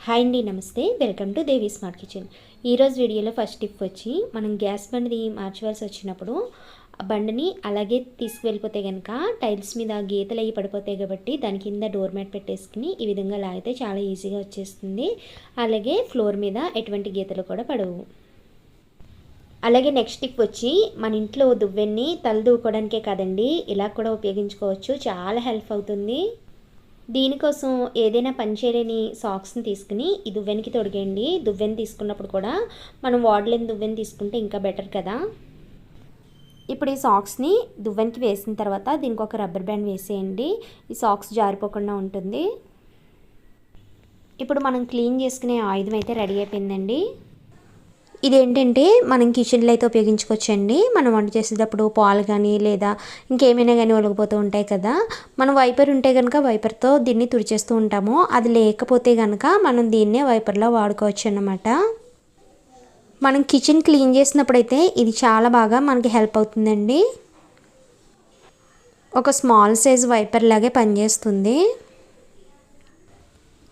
Hi అండి, నమస్తే. Welcome to Devi smart kitchen. ఈరోజు వీడియోలో ఫస్ట్ టిప్ వచ్చి, మనం గ్యాస్ బండిని మార్చవలసి వచ్చినప్పుడు ఆ బండిని అలాగే తీసుకువెళ్ళిపోతే కనుక టైల్స్ మీద గీతలు అయ్యి పడిపోతాయి. కాబట్టి దాని కింద డోర్ మ్యాట్ పెట్టేసుకుని ఈ విధంగా లాగితే చాలా ఈజీగా వచ్చేస్తుంది. అలాగే ఫ్లోర్ మీద ఎటువంటి గీతలు కూడా పడవు. అలాగే నెక్స్ట్ టిప్ వచ్చి, మన ఇంట్లో దువ్వెన్ని తల దూకోవడానికే కాదండి, ఇలా కూడా ఉపయోగించుకోవచ్చు. చాలా హెల్ప్ అవుతుంది. దీనికోసం ఏదైనా పనిచేయలేని సాక్స్ని తీసుకుని ఈ దువ్వెనికి తొడిగేయండి. దువ్వెని తీసుకున్నప్పుడు కూడా మనం వాడలేని దువ్వెని తీసుకుంటే ఇంకా బెటర్ కదా. ఇప్పుడు ఈ సాక్స్ని దువ్వెనికి వేసిన తర్వాత దీనికి ఒక రబ్బర్ బ్యాండ్ వేసేయండి. ఈ సాక్స్ జారిపోకుండా ఉంటుంది. ఇప్పుడు మనం క్లీన్ చేసుకునే ఆయుధం అయితే రెడీ అయిపోయిందండి. ఇదేంటంటే మనం కిచెన్లో అయితే ఉపయోగించుకోవచ్చండి. మనం వంట చేసేటప్పుడు పాలు కానీ లేదా ఇంకేమైనా కానీ ఒలగిపోతూ ఉంటాయి కదా. మనం వైపర్ ఉంటే కనుక వైపర్తో దీన్ని తుడిచేస్తూ ఉంటాము. అది లేకపోతే కనుక మనం దీన్నే వైపర్లో వాడుకోవచ్చు అన్నమాట. మనం కిచెన్ క్లీన్ చేసినప్పుడైతే ఇది చాలా బాగా మనకి హెల్ప్ అవుతుందండి. ఒక స్మాల్ సైజ్ వైపర్ లాగే పనిచేస్తుంది.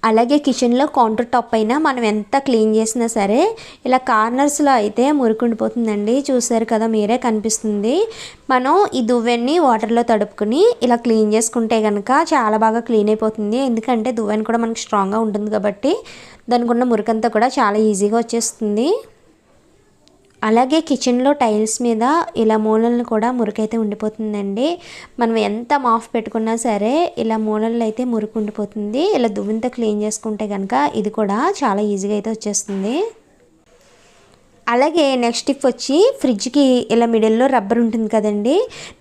అలాగే కిచెన్లో కౌంటర్ టాప్ అయినా మనం ఎంత క్లీన్ చేసినా సరే ఇలా కార్నర్స్లో అయితే మురుకుండిపోతుందండి. చూసారు కదా, మీరే కనిపిస్తుంది. మనం ఈ దువ్వెన్ని వాటర్లో తడుపుకుని ఇలా క్లీన్ చేసుకుంటే కనుక చాలా బాగా క్లీన్ అయిపోతుంది. ఎందుకంటే దువ్వెని కూడా మనకి స్ట్రాంగ్గా ఉంటుంది కాబట్టి దానికి ఉన్న మురికంతా కూడా చాలా ఈజీగా వచ్చేస్తుంది. అలాగే కిచెన్లో టైల్స్ మీద ఇలా మూలలను కూడా మురికైతే ఉండిపోతుందండి. మనం ఎంత మాఫ్ పెట్టుకున్నా సరే ఇలా మూలలు అయితే మురికి ఉండిపోతుంది. ఇలా దువ్వెనతో క్లీన్ చేసుకుంటే కనుక ఇది కూడా చాలా ఈజీగా అయితే వచ్చేస్తుంది. అలాగే నెక్స్ట్ టిప్ వచ్చి, ఫ్రిడ్జ్కి ఇలా మిడిల్లో రబ్బర్ ఉంటుంది కదండి,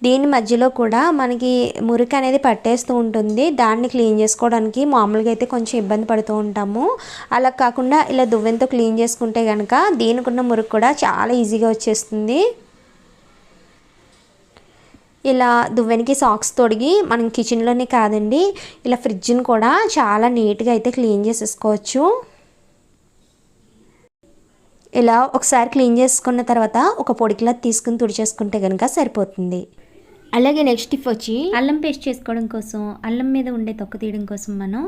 దీని మధ్యలో కూడా మనకి మురికి అనేది పట్టేస్తూ ఉంటుంది. దాన్ని క్లీన్ చేసుకోవడానికి మామూలుగా అయితే కొంచెం ఇబ్బంది పడుతూ ఉంటాము. అలా కాకుండా ఇలా దువ్వెనతో క్లీన్ చేసుకుంటే కనుక దీనికి ఉన్న మురికి కూడా చాలా ఈజీగా వచ్చేస్తుంది. ఇలా దువ్వెనికి సాక్స్ తొడిగి మనం కిచెన్లోనే కాదండి, ఇలా ఫ్రిడ్జ్ని కూడా చాలా నీట్గా అయితే క్లీన్ చేసేసుకోవచ్చు. ఇలా ఒకసారి క్లీన్ చేసుకున్న తర్వాత ఒక పొడికిలా తీసుకుని తుడిచేసుకుంటే కనుక సరిపోతుంది. అలాగే నెక్స్ట్ టిప్ వచ్చి, అల్లం పేస్ట్ చేసుకోవడం కోసం, అల్లం మీద ఉండే తొక్క తీయడం కోసం మనం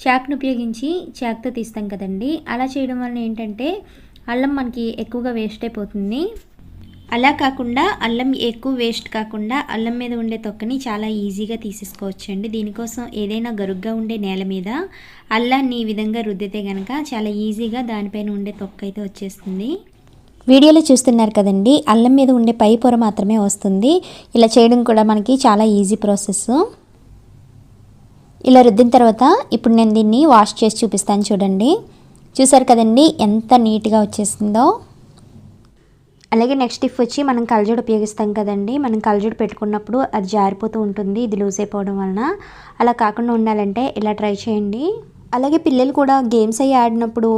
చాక్ను ఉపయోగించి చాక్తో తీస్తాం కదండి. అలా చేయడం వల్ల ఏంటంటే అల్లం మనకి ఎక్కువగా వేస్ట్ అయిపోతుంది. అలా కాకుండా అల్లం ఎక్కువ వేస్ట్ కాకుండా అల్లం మీద ఉండే తొక్కని చాలా ఈజీగా తీసేసుకోవచ్చండి. దీనికోసం ఏదైనా గరుగ్గా ఉండే నేల మీద అల్లాన్ని ఈ విధంగా రుద్దితే కనుక చాలా ఈజీగా దానిపైన ఉండే తొక్క అయితే వచ్చేస్తుంది. వీడియోలో చూస్తున్నారు కదండి, అల్లం మీద ఉండే పై పొర మాత్రమే వస్తుంది. ఇలా చేయడం కూడా మనకి చాలా ఈజీ ప్రాసెస్. ఇలా రుద్దిన తర్వాత ఇప్పుడు నేను దీన్ని వాష్ చేసి చూపిస్తాను. చూడండి, చూసారు కదండి ఎంత నీట్గా వచ్చేసిందో. అలాగే నెక్స్ట్ టిప్ వచ్చి, మనం కళ్ళజోడు ఉపయోగిస్తాం కదండి. మనం కళ్ళజోడు పెట్టుకున్నప్పుడు అది జారిపోతూ ఉంటుంది, ఇది లూజ్ అయిపోవడం వలన. అలా కాకుండా ఉండాలంటే ఇలా ట్రై చేయండి. అలాగే పిల్లలు కూడా గేమ్స్ అయ్యి ఆడినప్పుడు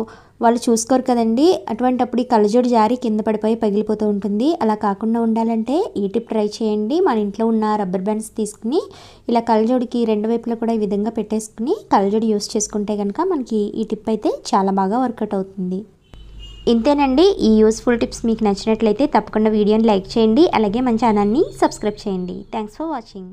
వాళ్ళు చూసుకోరు కదండి, అటువంటప్పుడు ఈ కళ్ళజోడు జారి కింద పడిపోయి పగిలిపోతూ ఉంటుంది. అలా కాకుండా ఉండాలంటే ఈ టిప్ ట్రై చేయండి. మన ఇంట్లో ఉన్న రబ్బర్ బ్యాండ్స్ తీసుకుని ఇలా కళ్ళజోడికి రెండు వైపులా కూడా ఈ విధంగా పెట్టేసుకుని కళ్ళజోడు యూస్ చేసుకుంటే కనుక మనకి ఈ టిప్ అయితే చాలా బాగా వర్కౌట్ అవుతుంది. ఇంతేనండి. ఈ యూస్ఫుల్ టిప్స్ మీకు నచ్చినట్లయితే తప్పకుండా వీడియోని లైక్ చేయండి. అలాగే మన ఛానల్ని సబ్స్క్రైబ్ చేయండి. Thanks for watching.